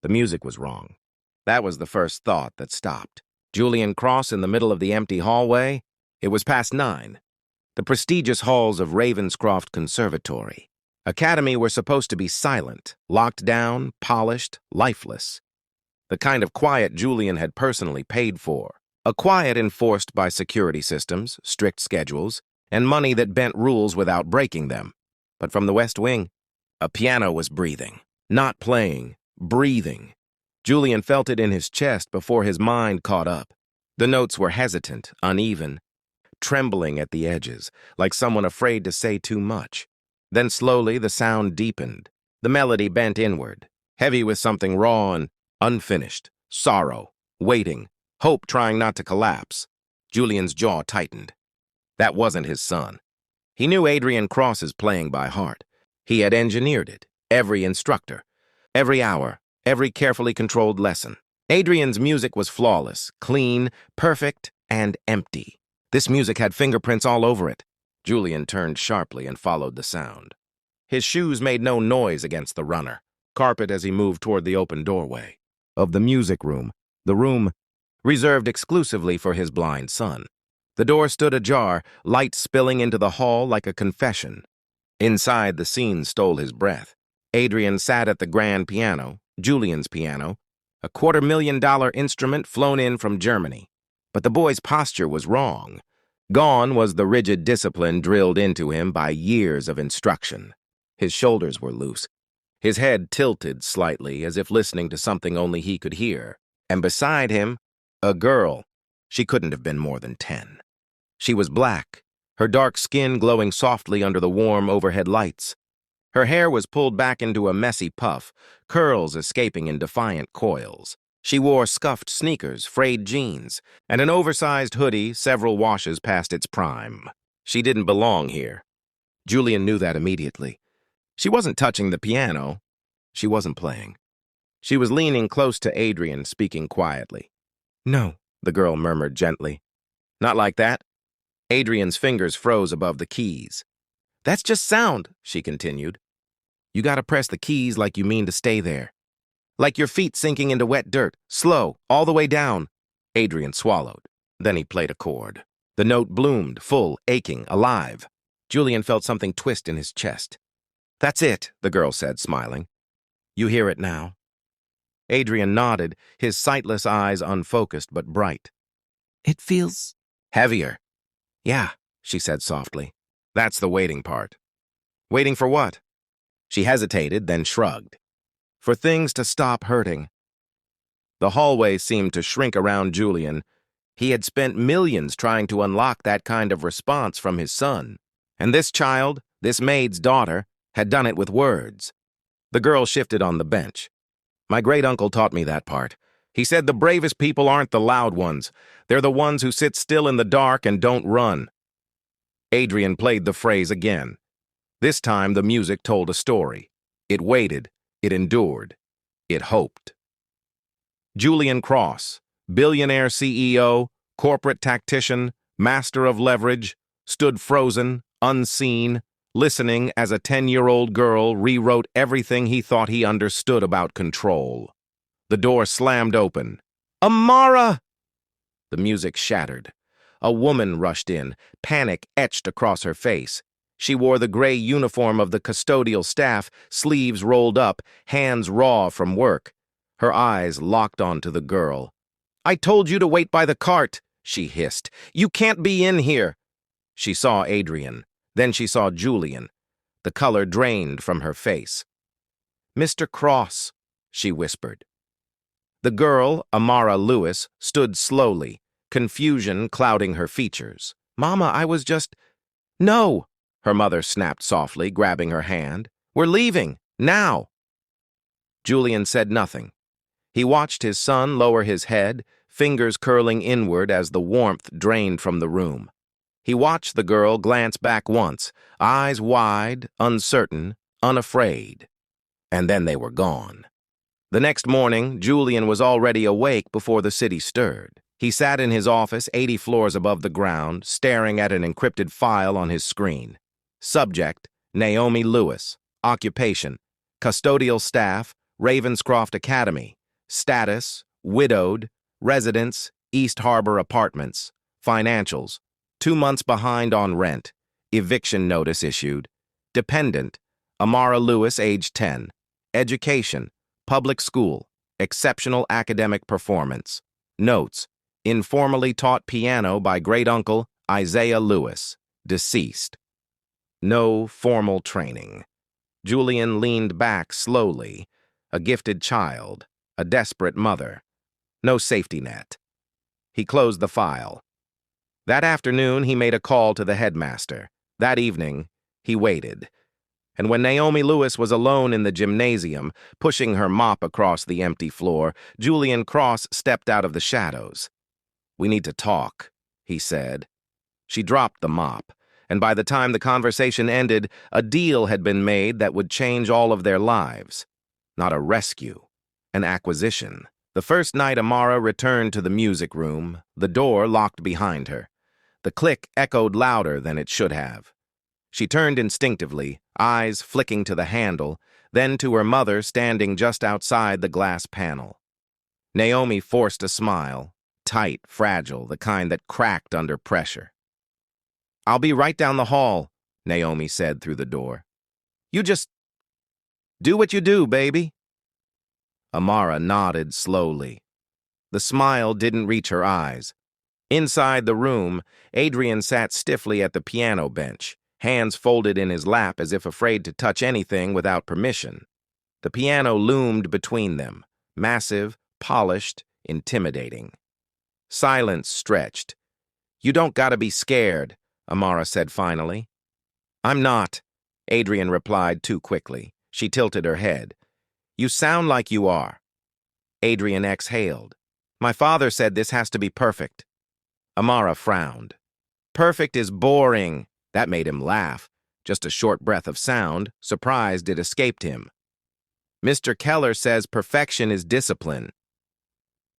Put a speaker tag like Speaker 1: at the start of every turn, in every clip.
Speaker 1: The music was wrong. That was the first thought that stopped. Julian Cross in the middle of the empty hallway? It was past 9. The prestigious halls of Ravenscroft Conservatory. Academy were supposed to be silent, locked down, polished, lifeless. The kind of quiet Julian had personally paid for. A quiet enforced by security systems, strict schedules, and money that bent rules without breaking them. But from the West Wing, a piano was breathing. Not playing, breathing. Julian felt it in his chest before his mind caught up. The notes were hesitant, uneven, trembling at the edges, like someone afraid to say too much. Then slowly the sound deepened. The melody bent inward, heavy with something raw and unfinished. Sorrow, waiting, hope trying not to collapse. Julian's jaw tightened. That wasn't his son. He knew Adrian Cross's playing by heart. He had engineered it, every instructor, every hour, every carefully controlled lesson. Adrian's music was flawless, clean, perfect, and empty. This music had fingerprints all over it. Julian turned sharply and followed the sound. His shoes made no noise against the runner, carpet as he moved toward the open doorway of the music room, the room reserved exclusively for his blind son. The door stood ajar, light spilling into the hall like a confession. Inside, the scene stole his breath. Adrian sat at the grand piano, Julian's piano, a $250,000 instrument flown in from Germany. But the boy's posture was wrong. Gone was the rigid discipline drilled into him by years of instruction. His shoulders were loose. His head tilted slightly, as if listening to something only he could hear. And beside him, a girl. She couldn't have been more than 10. She was black, her dark skin glowing softly under the warm overhead lights. Her hair was pulled back into a messy puff, curls escaping in defiant coils. She wore scuffed sneakers, frayed jeans, and an oversized hoodie several washes past its prime. She didn't belong here. Julian knew that immediately. She wasn't touching the piano. She wasn't playing. She was leaning close to Adrian, speaking quietly. "No," the girl murmured gently. "Not like that?" Adrian's fingers froze above the keys. "That's just sound," she continued. "You gotta press the keys like you mean to stay there. Like your feet sinking into wet dirt, slow, all the way down." Adrian swallowed. Then he played a chord. The note bloomed, full, aching, alive. Julian felt something twist in his chest. "That's it," the girl said, smiling. "You hear it now?" Adrian nodded, his sightless eyes unfocused but bright. "It feels heavier." "Yeah," she said softly. "That's the waiting part." "Waiting for what?" She hesitated, then shrugged. "For things to stop hurting." The hallway seemed to shrink around Julian. He had spent millions trying to unlock that kind of response from his son. And this child, this maid's daughter, had done it with words. The girl shifted on the bench. "My great-uncle taught me that part. He said the bravest people aren't the loud ones. They're the ones who sit still in the dark and don't run." Adrian played the phrase again. This time the music told a story. It waited. It endured. It hoped. Julian Cross, billionaire CEO, corporate tactician, master of leverage, stood frozen, unseen, listening as a 10-year-old girl rewrote everything he thought he understood about control. The door slammed open. "Amara!" The music shattered. A woman rushed in, panic etched across her face. She wore the gray uniform of the custodial staff, sleeves rolled up, hands raw from work. Her eyes locked onto the girl. "I told you to wait by the cart," she hissed. "You can't be in here." She saw Adrian. Then she saw Julian. The color drained from her face. "Mr. Cross," she whispered. The girl, Amara Lewis, stood slowly, confusion clouding her features. "Mama, I was just—" "No!" her mother snapped softly, grabbing her hand. "We're leaving, now!" Julian said nothing. He watched his son lower his head, fingers curling inward as the warmth drained from the room. He watched the girl glance back once, eyes wide, uncertain, unafraid. And then they were gone. The next morning, Julian was already awake before the city stirred. He sat in his office 80 floors above the ground, staring at an encrypted file on his screen. Subject, Naomi Lewis. Occupation, custodial staff, Ravenscroft Academy. Status, widowed. Residence, East Harbor Apartments. Financials, 2 months behind on rent. Eviction notice issued. Dependent, Amara Lewis, age 10. Education, public school. Exceptional academic performance. Notes, informally taught piano by great-uncle Isaiah Lewis, deceased. No formal training. Julian leaned back slowly. A gifted child, a desperate mother. No safety net. He closed the file. That afternoon, he made a call to the headmaster. That evening, he waited. And when Naomi Lewis was alone in the gymnasium, pushing her mop across the empty floor, Julian Cross stepped out of the shadows. "We need to talk," he said. She dropped the mop, and by the time the conversation ended, a deal had been made that would change all of their lives. Not a rescue, an acquisition. The first night Amara returned to the music room, the door locked behind her. The click echoed louder than it should have. She turned instinctively, eyes flicking to the handle, then to her mother standing just outside the glass panel. Naomi forced a smile, tight, fragile, the kind that cracked under pressure. "I'll be right down the hall," Naomi said through the door. "You just do what you do, baby." Amara nodded slowly. The smile didn't reach her eyes. Inside the room, Adrian sat stiffly at the piano bench, hands folded in his lap as if afraid to touch anything without permission. The piano loomed between them, massive, polished, intimidating. Silence stretched. "You don't gotta be scared," Amara said finally. "I'm not," Adrian replied too quickly. She tilted her head. "You sound like you are." Adrian exhaled. "My father said this has to be perfect." Amara frowned. "Perfect is boring." That made him laugh. Just a short breath of sound, surprised it escaped him. "Mr. Keller says perfection is discipline."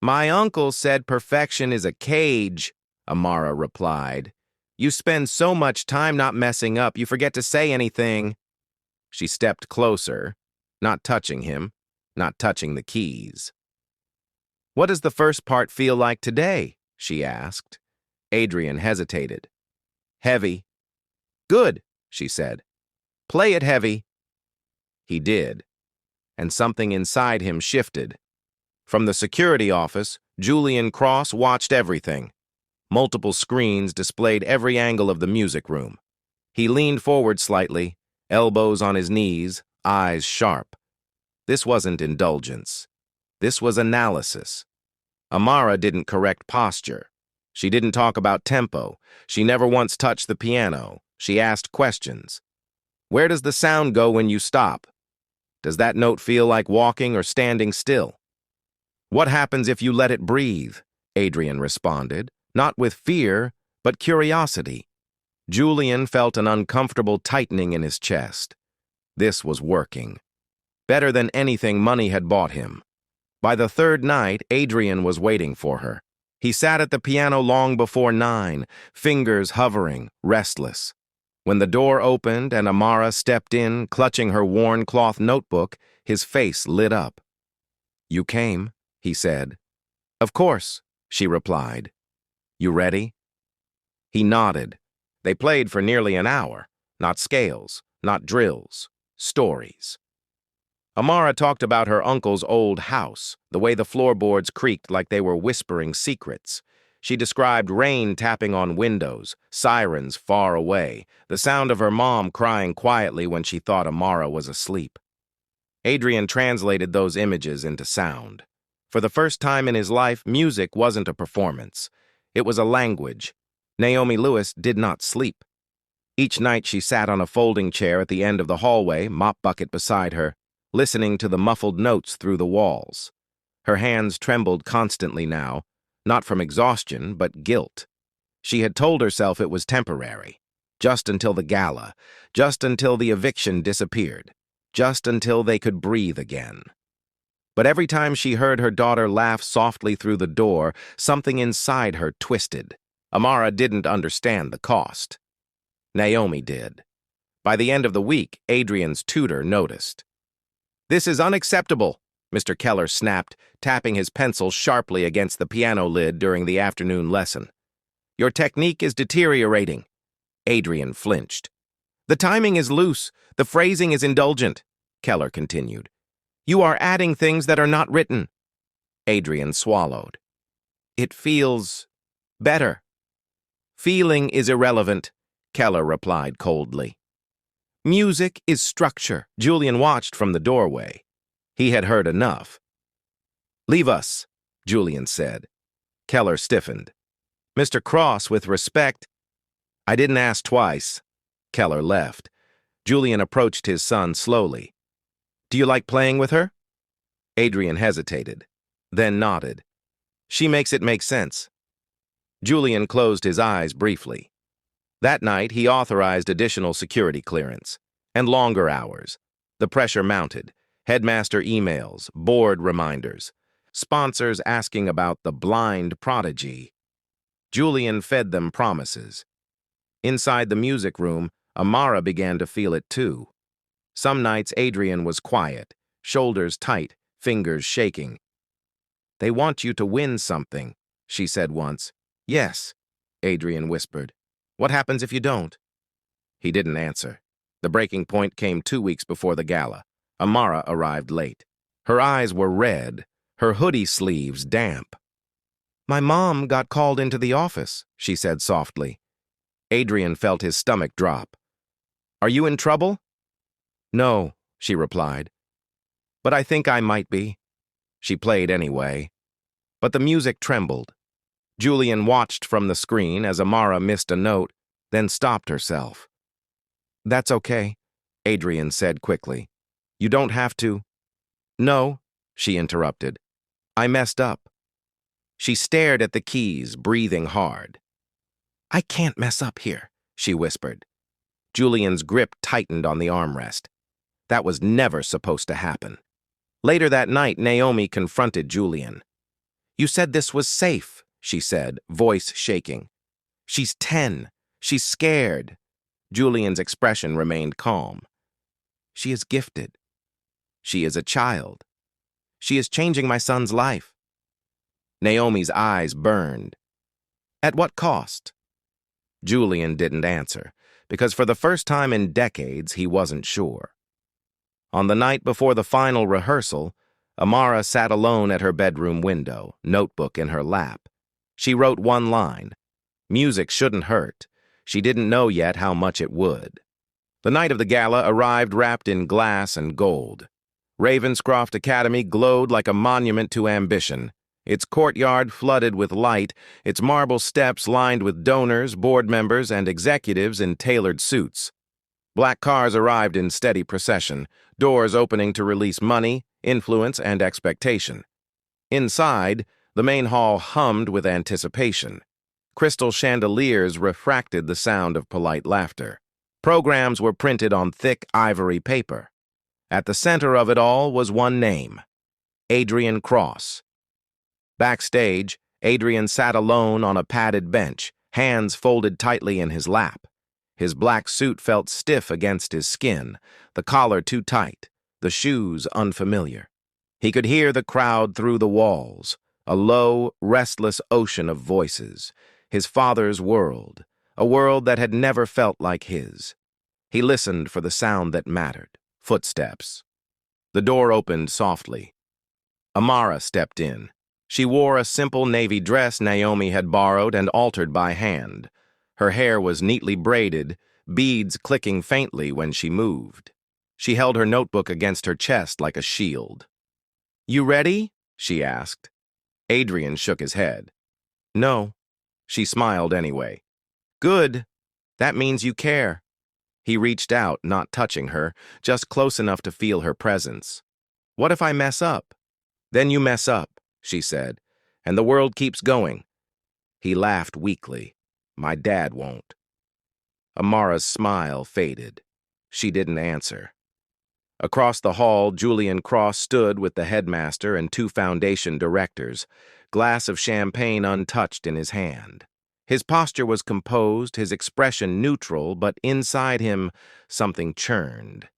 Speaker 1: "My uncle said perfection is a cage," Amara replied. "You spend so much time not messing up, you forget to say anything." She stepped closer, not touching him, not touching the keys. "What does the first part feel like today?" she asked. Adrian hesitated. "Heavy." "Good," she said. "Play it heavy." He did, and something inside him shifted. From the security office, Julian Cross watched everything. Multiple screens displayed every angle of the music room. He leaned forward slightly, elbows on his knees, eyes sharp. This wasn't indulgence. This was analysis. Amara didn't correct posture. She didn't talk about tempo. She never once touched the piano. She asked questions. "Where does the sound go when you stop? Does that note feel like walking or standing still?" "What happens if you let it breathe?" Adrian responded, not with fear, but curiosity. Julian felt an uncomfortable tightening in his chest. This was working. Better than anything money had bought him. By the third night, Adrian was waiting for her. He sat at the piano long before 9, fingers hovering, restless. When the door opened and Amara stepped in, clutching her worn cloth notebook, his face lit up. "You came," he said. "Of course," she replied. "You ready?" He nodded. They played for nearly an hour. Not scales, not drills, stories. Amara talked about her uncle's old house, the way the floorboards creaked like they were whispering secrets. She described rain tapping on windows, sirens far away, the sound of her mom crying quietly when she thought Amara was asleep. Adrian translated those images into sound. For the first time in his life, music wasn't a performance. It was a language. Naomi Lewis did not sleep. Each night she sat on a folding chair at the end of the hallway, mop bucket beside her, listening to the muffled notes through the walls. Her hands trembled constantly now, not from exhaustion, but guilt. She had told herself it was temporary, just until the gala, just until the eviction disappeared, just until they could breathe again. But every time she heard her daughter laugh softly through the door, something inside her twisted. Amara didn't understand the cost. Naomi did. By the end of the week, Adrian's tutor noticed. "This is unacceptable," Mr. Keller snapped, tapping his pencil sharply against the piano lid during the afternoon lesson. Your technique is deteriorating. Adrian flinched. The timing is loose. The phrasing is indulgent, Keller continued. You are adding things that are not written. Adrian swallowed. It feels better. Feeling is irrelevant, Keller replied coldly. Music is structure. Julian watched from the doorway. He had heard enough. Leave us, Julian said. Keller stiffened. Mr. Cross, with respect. I didn't ask twice. Keller left. Julian approached his son slowly. Do you like playing with her? Adrian hesitated, then nodded. She makes it make sense. Julian closed his eyes briefly. That night, he authorized additional security clearance and longer hours. The pressure mounted. Headmaster emails, board reminders, sponsors asking about the blind Prodigy. Julian fed them promises. Inside the music room, Amara began to feel it too. Some nights Adrian was quiet, shoulders tight, fingers shaking. They want you to win something, she said once. Yes, Adrian whispered. What happens if you don't? He didn't answer. The breaking point came 2 weeks before the gala. Amara arrived late. Her eyes were red, her hoodie sleeves damp. My mom got called into the office, she said softly. Adrian felt his stomach drop. Are you in trouble? No, she replied. But I think I might be. She played anyway. But the music trembled. Julian watched from the screen as Amara missed a note, then stopped herself. That's okay, Adrian said quickly. You don't have to. No, she interrupted. I messed up. She stared at the keys, breathing hard. I can't mess up here, she whispered. Julian's grip tightened on the armrest. That was never supposed to happen. Later that night, Naomi confronted Julian. You said this was safe, she said, voice shaking. She's 10. She's scared. Julian's expression remained calm. She is gifted. She is a child. She is changing my son's life. Naomi's eyes burned. At what cost? Julian didn't answer, because for the first time in decades, he wasn't sure. On the night before the final rehearsal, Amara sat alone at her bedroom window, notebook in her lap. She wrote one line. Music shouldn't hurt. She didn't know yet how much it would. The night of the gala arrived wrapped in glass and gold. Ravenscroft Academy glowed like a monument to ambition. Its courtyard flooded with light, its marble steps lined with donors, board members, and executives in tailored suits. Black cars arrived in steady procession, doors opening to release money, influence, and expectation. Inside, the main hall hummed with anticipation. Crystal chandeliers refracted the sound of polite laughter. Programs were printed on thick ivory paper. At the center of it all was one name, Adrian Cross. Backstage, Adrian sat alone on a padded bench, hands folded tightly in his lap. His black suit felt stiff against his skin, the collar too tight, the shoes unfamiliar. He could hear the crowd through the walls, a low, restless ocean of voices, his father's world, a world that had never felt like his. He listened for the sound that mattered, footsteps. The door opened softly. Amara stepped in. She wore a simple navy dress Naomi had borrowed and altered by hand. Her hair was neatly braided, beads clicking faintly when she moved. She held her notebook against her chest like a shield. You ready? She asked. Adrian shook his head. No. She smiled anyway. Good. That means you care. He reached out, not touching her, just close enough to feel her presence. What if I mess up? Then you mess up, she said, and the world keeps going. He laughed weakly. My dad won't. Amara's smile faded. She didn't answer. Across the hall, Julian Cross stood with the headmaster and 2 foundation directors, glass of champagne untouched in his hand. His posture was composed, his expression neutral, but inside him something churned.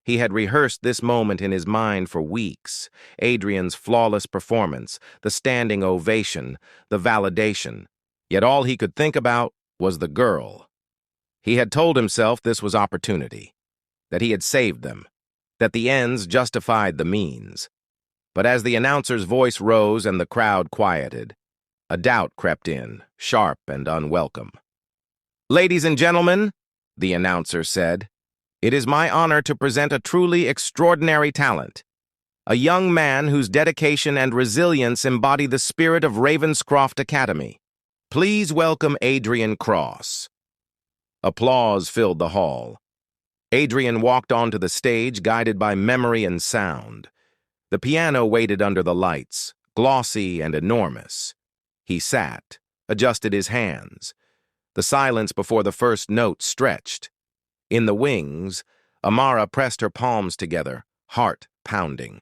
Speaker 1: He had rehearsed this moment in his mind for weeks. Adrian's flawless performance, the standing ovation, the validation. Yet all he could think about was the girl. He had told himself this was opportunity, that he had saved them, that the ends justified the means. But as the announcer's voice rose and the crowd quieted, a doubt crept in, sharp and unwelcome. "Ladies and gentlemen," the announcer said, "it is my honor to present a truly extraordinary talent, a young man whose dedication and resilience embody the spirit of Ravenscroft Academy. Please welcome Adrian Cross." Applause filled the hall. Adrian walked onto the stage, guided by memory and sound. The piano waited under the lights, glossy and enormous. He sat, adjusted his hands. The silence before the first note stretched. In the wings, Amara pressed her palms together, heart pounding.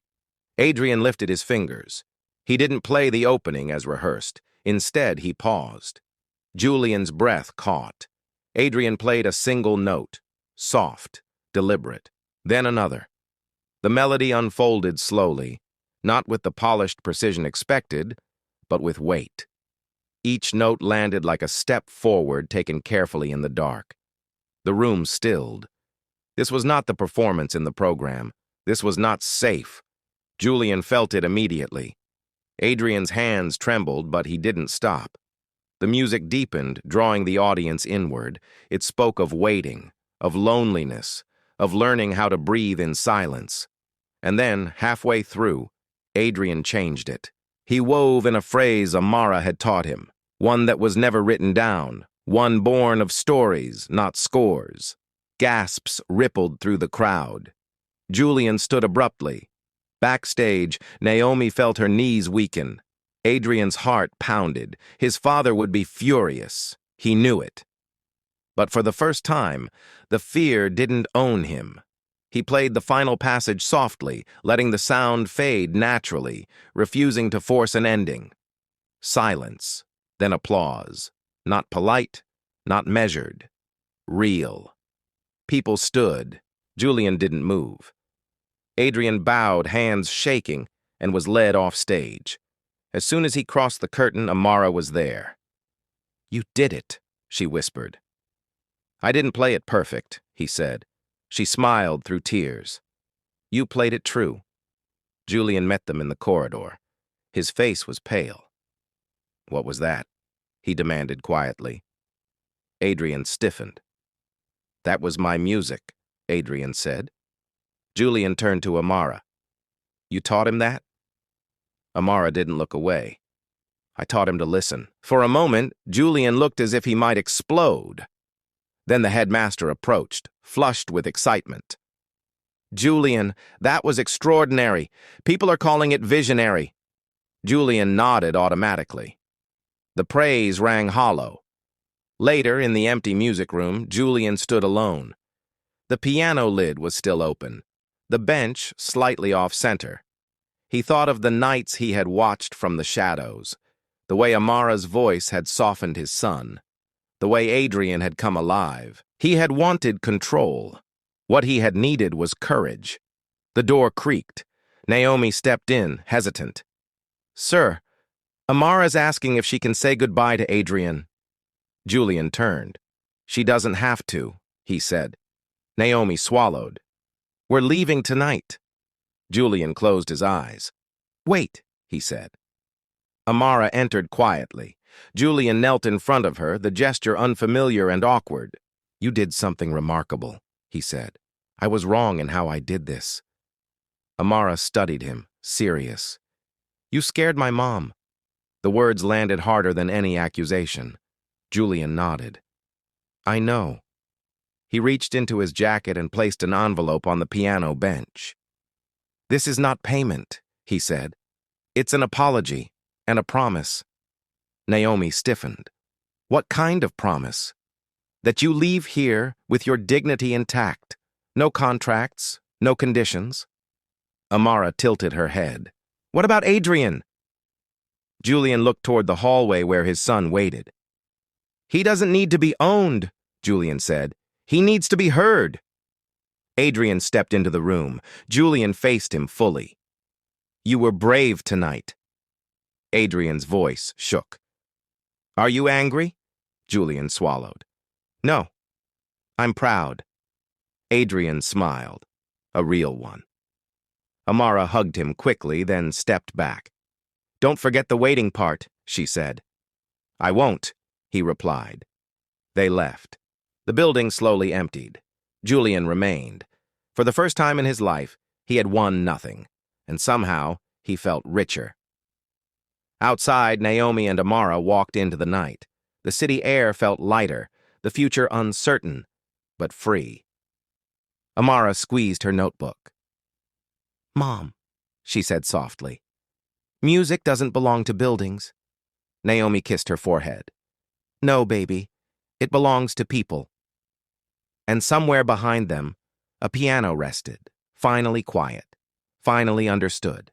Speaker 1: Adrian lifted his fingers. He didn't play the opening as rehearsed. Instead, he paused. Julian's breath caught. Adrian played a single note, soft, deliberate, then another. The melody unfolded slowly, not with the polished precision expected, but with weight. Each note landed like a step forward taken carefully in the dark. The room stilled. This was not the performance in the program. This was not safe. Julian felt it immediately. Adrian's hands trembled, but he didn't stop. The music deepened, drawing the audience inward. It spoke of waiting, of loneliness, of learning how to breathe in silence. And then, halfway through, Adrian changed it. He wove in a phrase Amara had taught him, one that was never written down, one born of stories, not scores. Gasps rippled through the crowd. Julian stood abruptly. Backstage, Naomi felt her knees weaken. Adrian's heart pounded. His father would be furious. He knew it. But for the first time, the fear didn't own him. He played the final passage softly, letting the sound fade naturally, refusing to force an ending. Silence, then applause. Not polite, not measured. Real. People stood. Julian didn't move. Adrian bowed, hands shaking, and was led off stage. As soon as he crossed the curtain, Amara was there. "You did it," she whispered. "I didn't play it perfect," he said. She smiled through tears. "You played it true." Julian met them in the corridor. His face was pale. "What was that?" he demanded quietly. Adrian stiffened. "That was my music," Adrian said. Julian turned to Amara. "You taught him that?" Amara didn't look away. "I taught him to listen." For a moment, Julian looked as if he might explode. Then the headmaster approached, flushed with excitement. "Julian, that was extraordinary. People are calling it visionary." Julian nodded automatically. The praise rang hollow. Later, in the empty music room, Julian stood alone. The piano lid was still open, the bench slightly off-center. He thought of the nights he had watched from the shadows, the way Amara's voice had softened his son, the way Adrian had come alive. He had wanted control. What he had needed was courage. The door creaked. Naomi stepped in, hesitant. "Sir, Amara's asking if she can say goodbye to Adrian." Julian turned. "She doesn't have to," he said. Naomi swallowed. "We're leaving tonight." Julian closed his eyes. "Wait," he said. Amara entered quietly. Julian knelt in front of her, the gesture unfamiliar and awkward. "You did something remarkable," he said. "I was wrong in how I did this." Amara studied him, serious. "You scared my mom." The words landed harder than any accusation. Julian nodded. "I know." He reached into his jacket and placed an envelope on the piano bench. "This is not payment," he said. "It's an apology and a promise." Naomi stiffened. "What kind of promise?" "That you leave here with your dignity intact. No contracts, no conditions." Amara tilted her head. "What about Adrian?" Julian looked toward the hallway where his son waited. "He doesn't need to be owned," Julian said. "He needs to be heard." Adrian stepped into the room. Julian faced him fully. "You were brave tonight." Adrian's voice shook. "Are you angry?" Julian swallowed. "No. I'm proud." Adrian smiled. A real one. Amara hugged him quickly, then stepped back. "Don't forget the waiting part," she said. "I won't," he replied. They left. The building slowly emptied. Julian remained. For the first time in his life, he had won nothing, and somehow he felt richer. Outside, Naomi and Amara walked into the night. The city air felt lighter, the future uncertain, but free. Amara squeezed her notebook. "Mom," she said softly, "music doesn't belong to buildings." Naomi kissed her forehead. "No, baby, it belongs to people." And somewhere behind them, a piano rested, finally quiet, finally understood.